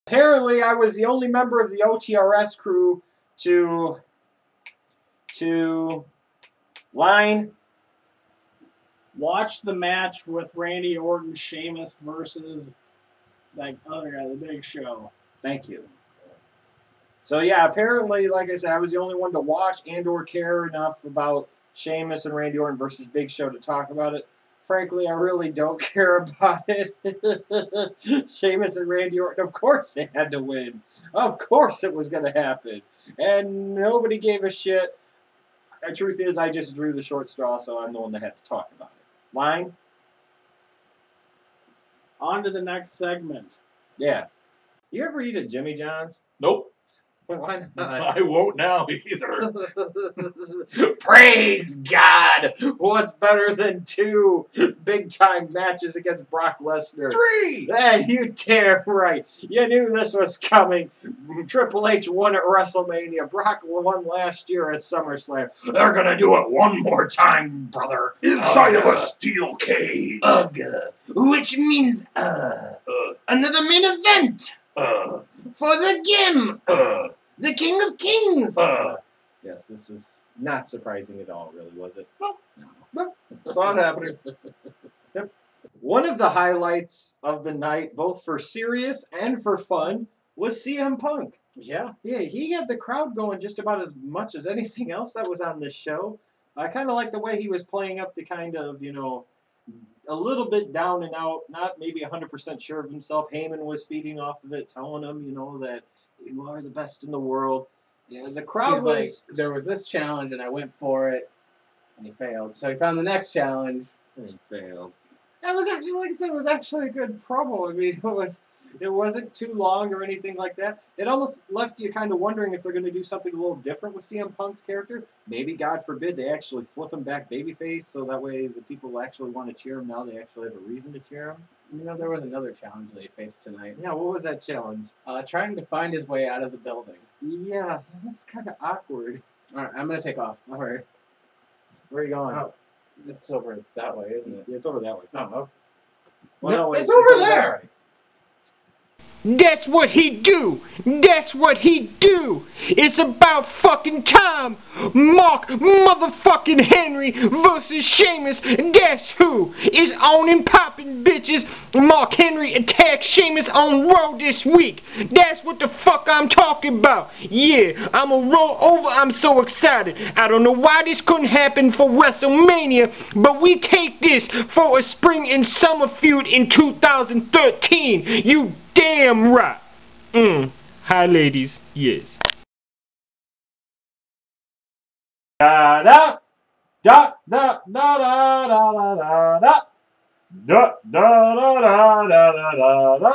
Apparently, I was the only member of the OTRS crew to watch the match with Randy Orton, Sheamus versus that other guy, the Big Show. Thank you. So yeah, apparently, like I said, I was the only one to watch and/or care enough about Sheamus and Randy Orton versus Big Show to talk about it. Frankly, I really don't care about it. Sheamus and Randy Orton, of course they had to win. Of course it was going to happen. And nobody gave a shit. The truth is, I just drew the short straw, so I'm the one that had to talk about it. Line? On to the next segment. Yeah. You ever eat at Jimmy John's? Nope. Why not? I won't now either. Praise God! What's better than 2 big-time matches against Brock Lesnar? 3! Hey, you damn right. You knew this was coming. Triple H won at WrestleMania. Brock won last year at SummerSlam. They're gonna do it one more time, brother. Inside of a steel cage. Which means, another main event. For the Gim. The King of Kings. Yes, this is not surprising at all, really, was it? No. It's not happening. Yep. One of the highlights of the night, both for serious and for fun, was CM Punk. Yeah. Yeah, he had the crowd going just about as much as anything else that was on this show. I kind of like the way he was playing up the kind of, you know, a little bit down and out, not maybe 100% sure of himself. Heyman was feeding off of it, telling him, you know, that you are the best in the world. Yeah, the crowd He's like, there was this challenge and I went for it, and he failed. So he found the next challenge, and he failed. That was actually, like I said, it was actually a good promo. I mean, it wasn't too long or anything like that. It almost left you kind of wondering if they're going to do something a little different with CM Punk's character. Maybe, God forbid, they actually flip him back babyface, so that way the people actually want to cheer him now. They actually have a reason to cheer him. you know, there was another challenge that he faced tonight. Yeah, what was that challenge? Trying to find his way out of the building. Yeah, that was kind of awkward. All right, I'm going to take off. All right. Where are you going? Oh, it's over that way, isn't it? Yeah, it's over that way. Oh, Well, no, it's over there. that way. That's what he do. That's what he do. It's about fucking time. Mark motherfucking Henry versus Sheamus. That's who is on and popping, bitches. Mark Henry attacked Sheamus on Raw this week. That's what the fuck I'm talking about. Yeah, I'm a roll over. I'm so excited. I don't know why this couldn't happen for WrestleMania, but we take this for a spring and summer feud in 2013. You damn right. Hi, ladies. Yes. Da da da da da da da da da da da da da da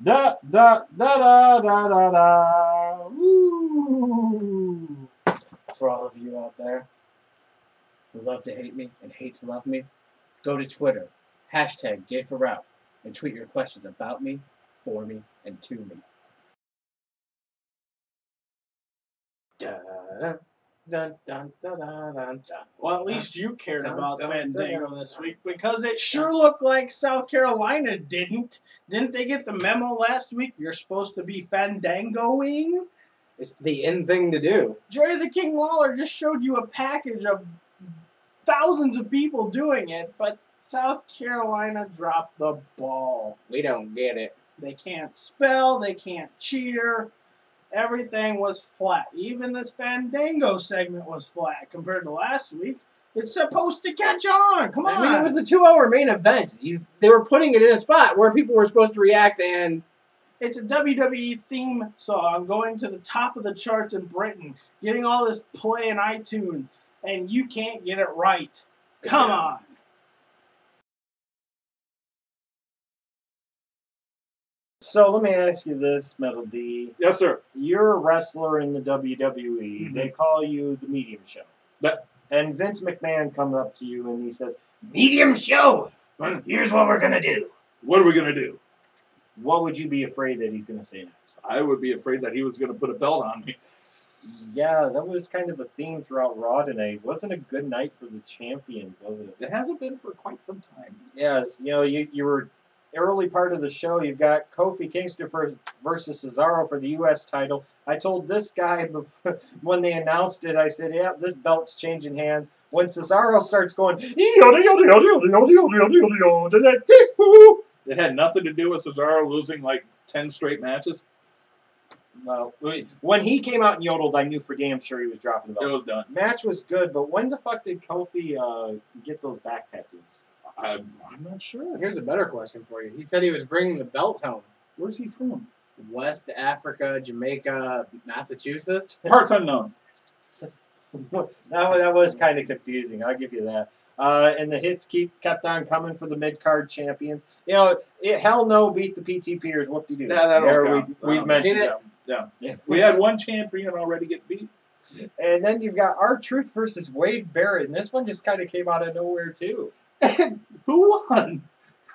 da da da da da da. Woo! For all of you out there who love to hate me and hate to love me, go to Twitter, #GayForRoute, and tweet your questions about me, for me, and to me. Dun, dun, dun, dun, dun, dun. Well, at least you cared about Fandango this week, because it sure looked like South Carolina didn't. Didn't they get the memo last week? You're supposed to be Fandangoing? It's the in thing to do. Jerry the King Lawler just showed you a package of thousands of people doing it, but South Carolina dropped the ball. We don't get it. They can't spell, they can't cheer. Everything was flat. Even this Fandango segment was flat compared to last week. It's supposed to catch on. Come on. I mean, it was the 2-hour main event. They were putting it in a spot where people were supposed to react, and it's a WWE theme song going to the top of the charts in Britain, getting all this play in iTunes, and you can't get it right. Come on. So let me ask you this, Metal D. Yes, sir. You're a wrestler in the WWE. Mm-hmm. They call you the medium show. That, And Vince McMahon comes up to you and he says, medium show! Here's what we're going to do. what are we going to do? What would you be afraid that he's going to say next? I would be afraid that he was going to put a belt on me. Yeah, that was kind of a theme throughout Raw tonight. Wasn't a good night for the champions, was it? It hasn't been for quite some time. Yeah, you know, you were early part of the show, you've got Kofi Kingston versus Cesaro for the U.S. title. I told this guy before, when they announced it, I said, yeah, this belt's changing hands. When Cesaro starts going, It had nothing to do with Cesaro losing like 10 straight matches. well, when he came out and yodeled, I knew for damn sure he was dropping the It belt. was done. Match was good, but when the fuck did Kofi get those back tattoos? I'm not sure. Here's a better question for you. He said he was bringing the belt home. Where's he from? West Africa, Jamaica, Massachusetts. Parts unknown. That was kind of confusing. I'll give you that. And the hits kept on coming for the mid card champions. You know, Hell No beat the PTPers. What do you do? Yeah, that There don't count. we've Seen mentioned it? it. Yeah. We had one champion already get beat. And then you've got R-Truth versus Wade Barrett, and this one just kind of came out of nowhere too. Who won?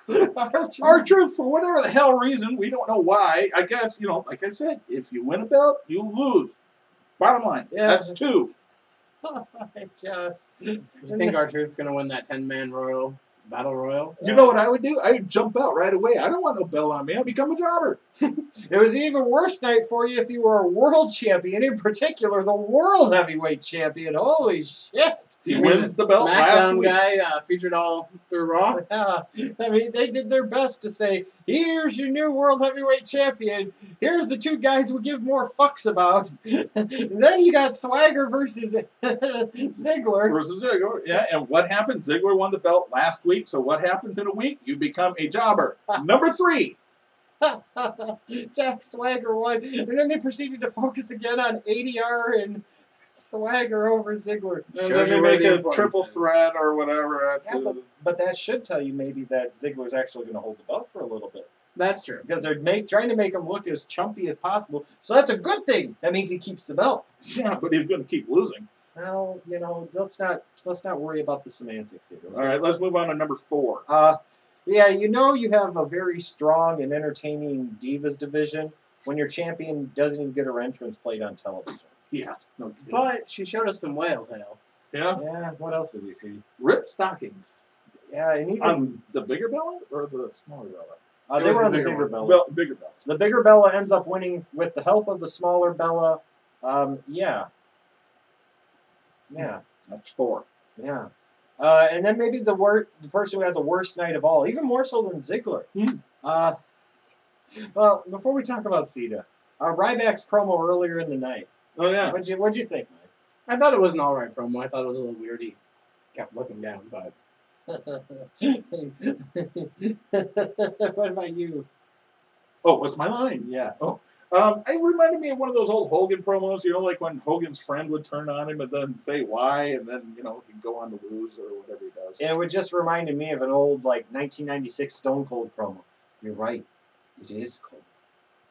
R-Truth. R-Truth, for whatever the hell reason, we don't know why. I guess, you know, like I said, if you win a belt, you lose. Bottom line, Yeah. that's 2. I guess. You think R-Truth's going to win that 10-man battle royal? You know what I would do? I would jump out right away. I don't want no belt on me. I'll become a jobber. It was an even worse night for you if you were a world champion, in particular the world heavyweight champion. Holy shit! He wins the belt last SmackDown week. guy featured all through Raw. Yeah. I mean, they did their best to say, here's your new world heavyweight champion. Here's the 2 guys we give more fucks about. And then you got Swagger versus Ziggler. Versus Ziggler. Yeah, and what happened? Ziggler won the belt last week, so what happens in a week? You become a jobber. Number 3. Jack Swagger won. And then they proceeded to focus again on ADR and Swagger over Ziggler. And Shows then they you where make the a importance triple is. threat or whatever. That's Yeah, but that should tell you maybe that Ziggler's actually going to hold the belt for a little bit. That's true. Because they're trying to make him look as chumpy as possible. So that's a good thing. That means he keeps the belt. yeah, but he's going to keep losing. Well, you know, let's not worry about the semantics here. All right, let's move on to number 4. Yeah, you know you have a very strong and entertaining Divas division when your champion doesn't even get her entrance played on television. Yeah. No kidding. But she showed us some whale tail. Yeah. Yeah, what else did we see? Rip stockings. Yeah, and even On the bigger Bella or the smaller Bella? they was were the on the bigger bigger one. Bella. Well, bigger Bella. The bigger Bella ends up winning with the help of the smaller Bella. Yeah. That's 4. Yeah. And then maybe the person who had the worst night of all, even more so than Ziggler. Well, before we talk about Cena, Ryback's promo earlier in the night. Oh, yeah. What'd you think, I thought it was an alright promo. I thought it was a little weird. He kept looking down, but Mike? What about you? Oh, what's my line? Yeah. It reminded me of one of those old Hogan promos, you know, like when Hogan's friend would turn on him and then say why, and then, you know, he'd go on to lose or whatever he does. And it would just reminded me of an old, like, 1996 Stone Cold promo. You're right. It is cold.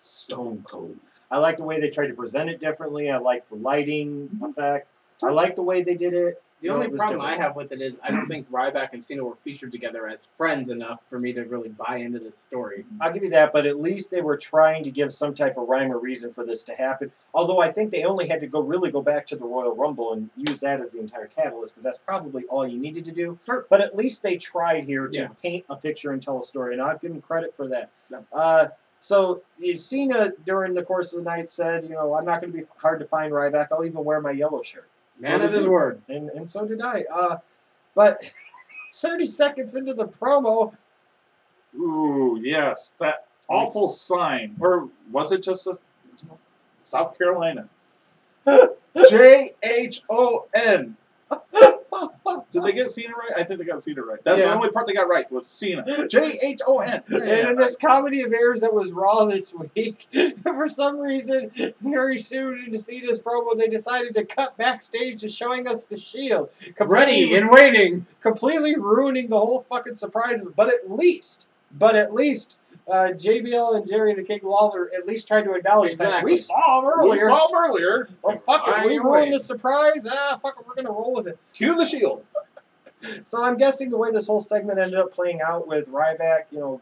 Stone Cold. I like the way they tried to present it differently. I like the lighting effect. I like the way they did it. the You know, only it was problem I different. have with it is I don't think Ryback and Cena were featured together as friends enough for me to really buy into this story. I'll give you that, but at least they were trying to give some type of rhyme or reason for this to happen. Although I think they only had to go back to the Royal Rumble and use that as the entire catalyst, because that's probably all you needed to do. Sure. But at least they tried here to Yeah. paint a picture and tell a story, and I'll give them credit for that. So Cena, during the course of the night, said, you know, I'm not going to be hard to find Ryback. I'll even wear my yellow shirt. Man of his word. And so did I. But 30 seconds into the promo, Ooh, yes, that awful sign. Or was it just South Carolina? J-H-O-N. Did they get Cena right? I think they got Cena right. That's the Yeah. only part they got right was Cena. J-H-O-N. and in this comedy of errors that was Raw this week, for some reason, very soon into Cena's promo, they decided to cut backstage to showing us the Shield. Ready and waiting. Completely ruining the whole fucking surprise of it. But at least, JBL and Jerry the King Lawler at least tried to acknowledge that Exactly. we saw him We earlier. saw him earlier. Oh, fuck it, we Fine, ruined wait. the surprise. Fuck it, we're going to roll with it. Cue the Shield. So I'm guessing the way this whole segment ended up playing out with Ryback, you know,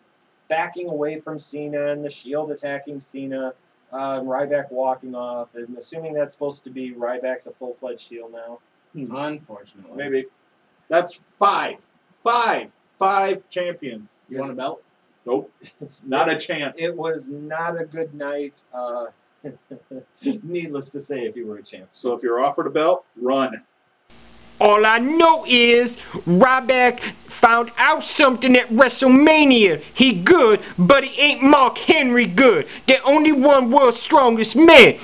backing away from Cena and the Shield attacking Cena, Ryback walking off, and assuming that's supposed to be Ryback's a full-fledged Shield now. Unfortunately. Maybe. That's 5. 5 champions. You want a belt? Nope. Not a chance. It was not a good night. Needless to say, if you were a champ. So if you're offered a belt, run. All I know is Ryback found out something at WrestleMania. He good, but he ain't Mark Henry good. The only one world's strongest man.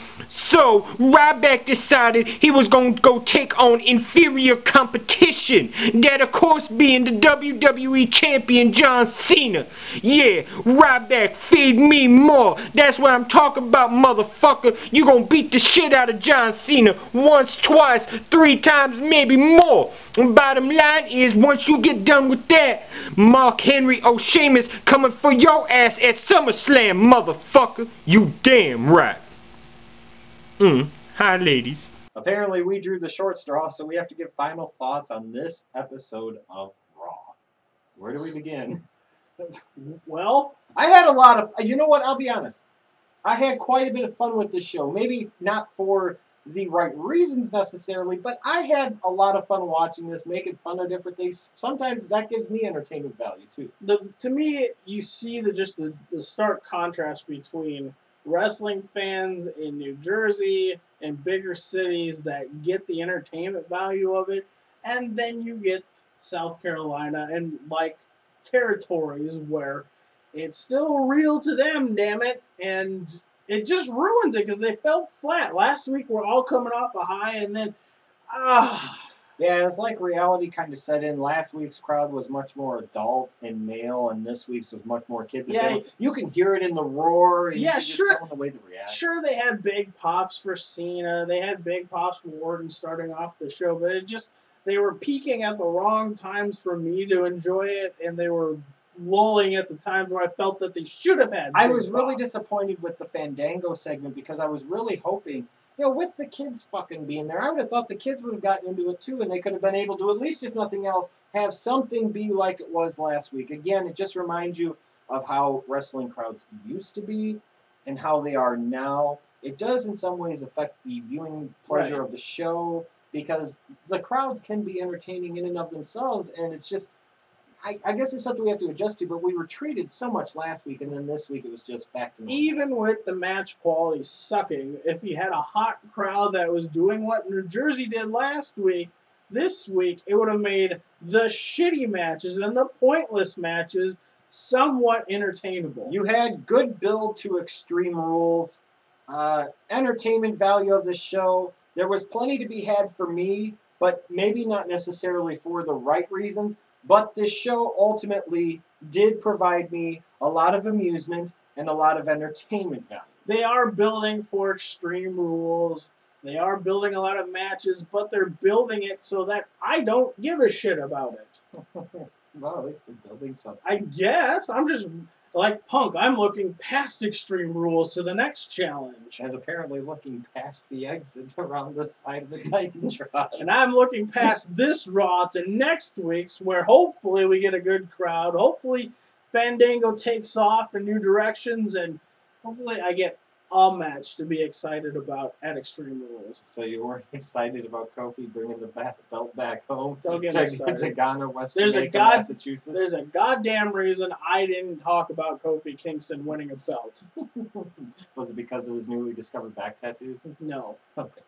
So Ryback decided he was going to go take on inferior competition. That of course being the WWE champion John Cena. Yeah, Ryback feed me more. That's what I'm talking about, motherfucker. You gonna beat the shit out of John Cena once, twice, 3 times, maybe more. And bottom line is, once you get done with that, Mark Henry Sheamus coming for your ass at SummerSlam, motherfucker. You damn right. Hi, ladies. Apparently, we drew the short straw, so we have to give final thoughts on this episode of Raw. Where do we begin? Well, I had a lot of... You know what? I'll be honest. I had quite a bit of fun with this show. Maybe not for the right reasons necessarily, but I had a lot of fun watching this, making fun of different things. Sometimes that gives me entertainment value, too. to me, you see the stark contrast between wrestling fans in New Jersey and bigger cities that get the entertainment value of it, and then you get South Carolina and like territories where it's still real to them, damn it, and it just ruins it because they fell flat. Last week we're all coming off a high, and then Yeah, it's like reality kind of set in. Last week's crowd was much more adult and male, and this week's was much more kids and family. You can hear it in the roar. And yeah, you sure. Just tell them the way to react. Sure, they had big pops for Cena. They had big pops for Orton starting off the show, but it just they were peaking at the wrong times for me to enjoy it, and they were lulling at the times where I felt that they should have had. I was really disappointed with the Fandango segment because I was really hoping. You know, with the kids fucking being there, I would have thought the kids would have gotten into it too, and they could have been able to, at least if nothing else, have something be like it was last week. Again, it just reminds you of how wrestling crowds used to be and how they are now. It does in some ways affect the viewing pleasure of the show because the crowds can be entertaining in and of themselves, and it's just, I guess it's something we have to adjust to, but we were treated so much last week, and then this week it was just back to normal. Even with the match quality sucking, if you had a hot crowd that was doing what New Jersey did last week, this week it would have made the shitty matches and the pointless matches somewhat entertainable. You had good build to Extreme Rules, entertainment value of the show. There was plenty to be had for me, but maybe not necessarily for the right reasons. But this show ultimately did provide me a lot of amusement and a lot of entertainment value. They are building for Extreme Rules. They are building a lot of matches, but they're building it so that I don't give a shit about it. Well, at least they're building something. I guess. I'm just like Punk. I'm looking past Extreme Rules to the next challenge. And apparently looking past the exit around the side of the Titantron. And I'm looking past this Raw to next week's, where hopefully we get a good crowd. Hopefully Fandango takes off in new directions, and hopefully I get a match to be excited about at Extreme Rules. So you weren't excited about Kofi bringing the belt back home Don't get me started. to Ghana, West Jamaica, Massachusetts? There's a goddamn reason I didn't talk about Kofi Kingston winning a belt. Was it because of his newly discovered back tattoos? No. Okay.